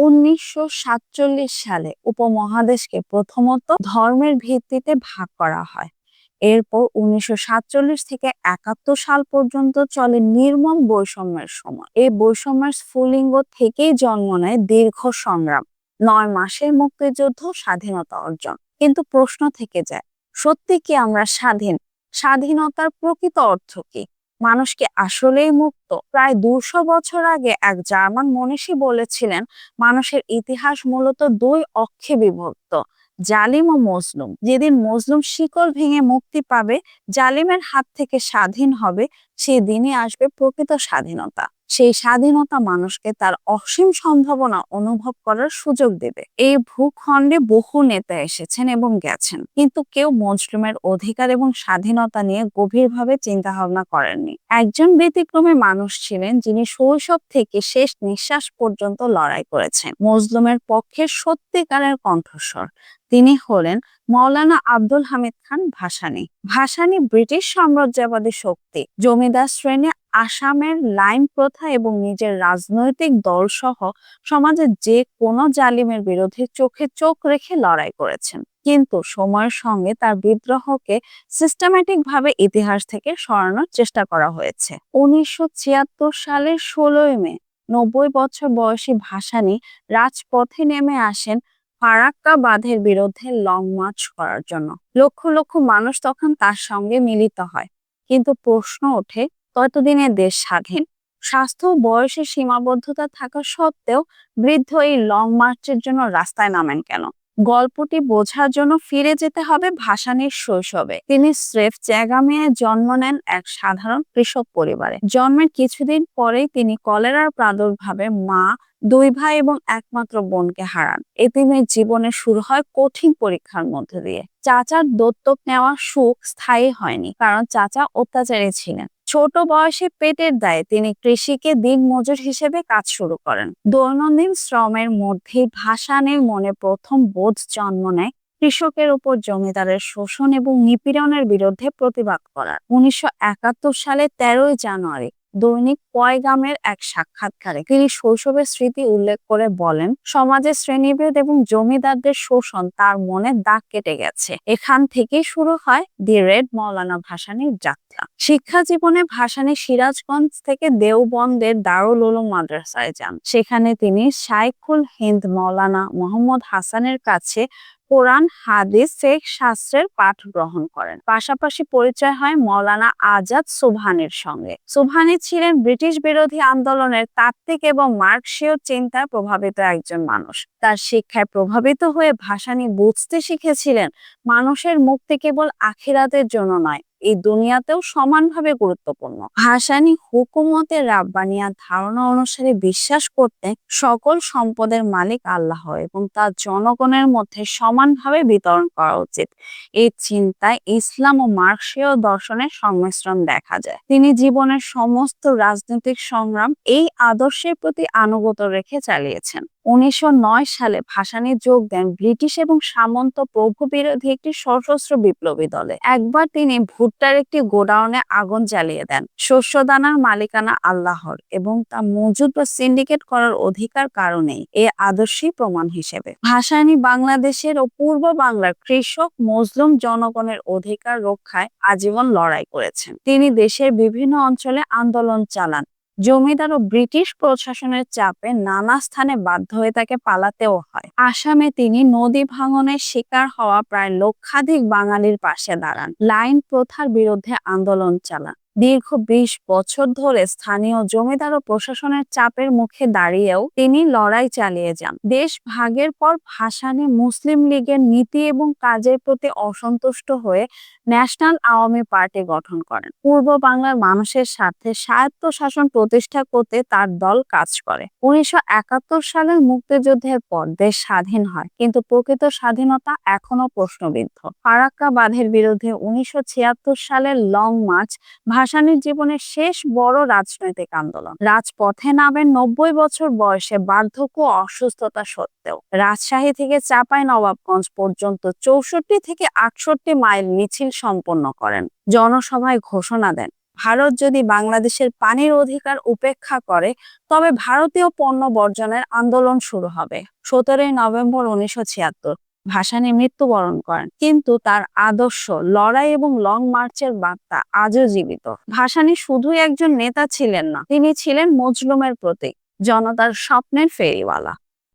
1947 সালে উপমহাদেশকে প্রথমত ধর্মের ভিত্তিতে ভাগ করা হয়। এরপর 1947 থেকে 71 সাল পর্যন্ত চলে নির্মম বৈষম্যের সময়। এই বৈষম্যের স্ফুলিঙ্গ থেকেই জন্ম নেয় দীর্ঘ সংগ্রাম, 9 মাসের মুক্তিযুদ্ধ, স্বাধীনতা অর্জন। কিন্তু প্রশ্ন থেকে যায়, সত্যি কি আমরা স্বাধীন? স্বাধীনতার প্রকৃত অর্থ কি? মানুষ কি আসলেই মুক্ত? প্রায় 200 বছর আগে এক জার্মান মনীষী বলেছিলেন, মানুষের ইতিহাস মূলত দুই অক্ষে বিভক্ত, জালিম ও মজলুম। যেদিন মজলুম শিকল ভেঙে মুক্তি পাবে, জালিমের হাত থেকে স্বাধীন হবে, সেদিনই আসবে প্রকৃত স্বাধীনতা। সেই স্বাধীনতা মানুষকে তার অসীম সম্ভাবনা অনুভব করার সুযোগ দেবে। এই ভূখণ্ডে বহু নেতা এসেছেন এবং গেছেন, কিন্তু কেউ মজলুমের অধিকার এবং স্বাধীনতা নিয়ে গভীরভাবে চিন্তা ভাবনা করেননি। একজন ব্যতিক্রমী মানুষ ছিলেন, যিনি শৈশব থেকে শেষ নিঃশ্বাস পর্যন্ত লড়াই করেছেন, মজলুমের পক্ষে সত্যিকারের কণ্ঠস্বর। তিনি হলেন মাওলানা আব্দুল হামিদ খান ভাসানী। ভাসানী ব্রিটিশ সাম্রাজ্যবাদী শক্তি, জমিদার শ্রেণী, আসামের লাইন প্রথা এবং নিজের রাজনৈতিক দল সহ সমাজের যে কোনো জালিমের বিরুদ্ধে চোখে চোখ রেখে লড়াই করেছেন। কিন্তু সময়ের সঙ্গে তার বিদ্রোহকে সিস্টেম্যাটিক ভাবে ইতিহাস থেকে সরানোর চেষ্টা করা হয়েছে। 1976 সালের 16 মে 90 বছর বয়সী ভাসানী রাজপথে নেমে আসেন ফারাক্কা বাঁধের বিরুদ্ধে লং মার্চ করার জন্য। লক্ষ লক্ষ মানুষ তখন তার সঙ্গে মিলিত হয়। কিন্তু প্রশ্ন ওঠে, ততদিনে দেশ স্বাধীন? স্বাস্থ্য ও বয়সের সীমাবদ্ধতা থাকা সত্ত্বেও বৃদ্ধ এই লং মার্চের জন্য রাস্তায় নামেন কেন? গল্পটি বোঝার জন্য ফিরে যেতে হবে ভাসানীর শৈশবে। তিনি স্রেফ চেগামিয়ায় জন্ম নেন এক সাধারণ কৃষক পরিবারে। জন্মের কিছুদিন পরেই তিনি কলেরার প্রাদুর্ভাবে মা, 2 ভাই এবং একমাত্র বোনকে হারান। এতিমের জীবনে শুরু হয় কঠিন পরীক্ষার মধ্যে দিয়ে। চাচার দত্তক নেওয়া সুখ স্থায়ী হয়নি, কারণ চাচা অত্যাচারী ছিলেন। ছোট বয়সে পেটের দায়ে তিনি কৃষিকে দিনমজুর হিসেবে কাজ শুরু করেন। দৈনন্দিন শ্রমের মধ্যেই ভাসানীর মনে প্রথম বোধ জন্ম নেয় কৃষকের উপর জমিদারের শোষণ এবং নিপীড়নের বিরুদ্ধে প্রতিবাদ করার। 1971 সালে 13 জানুয়ারি দৈনিক পয়গামের এক সাক্ষাৎকারে তিনি শৈশবের স্মৃতি উল্লেখ করে বলেন, সমাজের শ্রেণীভেদ এবং জমিদারদের শোষণ তার মনে দাগ কেটে গেছে। এখান থেকেই শুরু হয় দি রেড মাওলানা ভাসানীর যাত্রা। শিক্ষা জীবনে ভাসানী সিরাজগঞ্জ থেকে দেওবন্দের দারুল উলুম মাদ্রাসায় যান। সেখানে তিনি শাইখুল হিন্দ মাওলানা মোহাম্মদ হাসানের কাছে কোরআন, হাদিস, ফিকহ শাস্ত্রের পাঠ গ্রহণ করেন। পাশাপাশি পরিচয় হয় মাওলানা আজাদ সুবহানির সঙ্গে। সুবহানি ছিলেন ব্রিটিশ বিরোধী আন্দোলনের তাত্ত্বিক এবং মার্কসীয় চিন্তায় প্রভাবিত একজন মানুষ। তার শিক্ষায় প্রভাবিত হয়ে ভাসানী বুঝতে শিখেছিলেন, মানুষের মুক্তি কেবল আখিরাতের জন্য নয়, এই দুনিয়াতেও সমানভাবে গুরুত্বপূর্ণ। ভাসানী হুকুমতে রাব্বানিয়া ধারণা অনুসারে বিশ্বাস করতে সকল সম্পদের মালিক আল্লাহ এবং তার জনগণের মধ্যে সমানভাবে বিতরণ করা উচিত। এই চিন্তায় ইসলাম ও মার্কসীয় দর্শনের সংমিশ্রণ দেখা যায়। তিনি জীবনের সমস্ত রাজনৈতিক সংগ্রাম এই আদর্শের প্রতি আনুগত্য রেখে চালিয়েছেন। 1909 সালে ভাসানী যোগ দেন ব্রিটিশ এবং সামন্ত প্রভু বিরোধী একটি সশস্ত্র বিপ্লবী দলে। একবার তিনি ভুট্টার একটি গোডাউনে আগুন জ্বালিয়ে দেন। শস্যদানার মালিকানা আল্লাহর এবং তা মজুদ বা সিন্ডিকেট করার অধিকার কারণেই এ আদর্শই প্রমাণ হিসেবে। ভাসানী বাংলাদেশের ও পূর্ব বাংলার কৃষক, মজলুম জনগণের অধিকার রক্ষায় আজীবন লড়াই করেছেন। তিনি দেশের বিভিন্ন অঞ্চলে আন্দোলন চালান। জমিদার ও ব্রিটিশ প্রশাসনের চাপে নানা স্থানে বাধ্য হয়ে তাকে পালাতেও হয়। আসামে তিনি নদী ভাঙনের শিকার হওয়া প্রায় লক্ষাধিক বাঙালির পাশে দাঁড়ান। লাইন প্রথার বিরুদ্ধে আন্দোলন চালান। দীর্ঘ 20 বছর ধরে স্থানীয় জমিদার ও প্রশাসনের চাপের মুখে দাঁড়িয়েও তিনি লড়াই চালিয়ে যান। দেশ ভাগের পর ভাসানী মুসলিম লীগের নীতি এবং কাজের প্রতি অসন্তুষ্ট হয়ে ন্যাশনাল আওয়ামী পার্টি গঠন করেন। পূর্ব বাংলার মানুষের স্বার্থে স্বায়ত্তশাসন প্রতিষ্ঠা করতে তার দল কাজ করে। 1971 সালের মুক্তিযুদ্ধের পর দেশ স্বাধীন হয়, কিন্তু প্রকৃত স্বাধীনতা এখনো প্রশ্নবিদ্ধ। ফারাক্কা বাঁধের বিরুদ্ধে 1976 সালের লং মার্চ ভাসানীর জীবনের শেষ বড় রাজনৈতিক আন্দোলন। রাজপথে নামেন 90 বছর বয়সে বার্ধক্য ও অসুস্থতা সত্ত্বেও। রাজশাহী থেকে চাঁপাইনবাবগঞ্জ পর্যন্ত 64 থেকে 68 মাইল মিছিল সম্পন্ন করেন। জনসভায় ঘোষণা দেন, ভারত যদি বাংলাদেশের পানির অধিকার উপেক্ষা করে তবে ভারতীয় পণ্য বর্জনের আন্দোলন শুরু হবে। 17ই নভেম্বর 1976 ভাসানী মৃত্যুবরণ করেন, কিন্তু তার আদর্শ, লড়াই এবং লং মার্চের বার্তা আজও জীবিত। ভাসানী শুধুই একজন নেতা ছিলেন না, তিনি ছিলেন মজলুমের প্রতীক, জনতার স্বপ্নের ফেরিওয়ালা।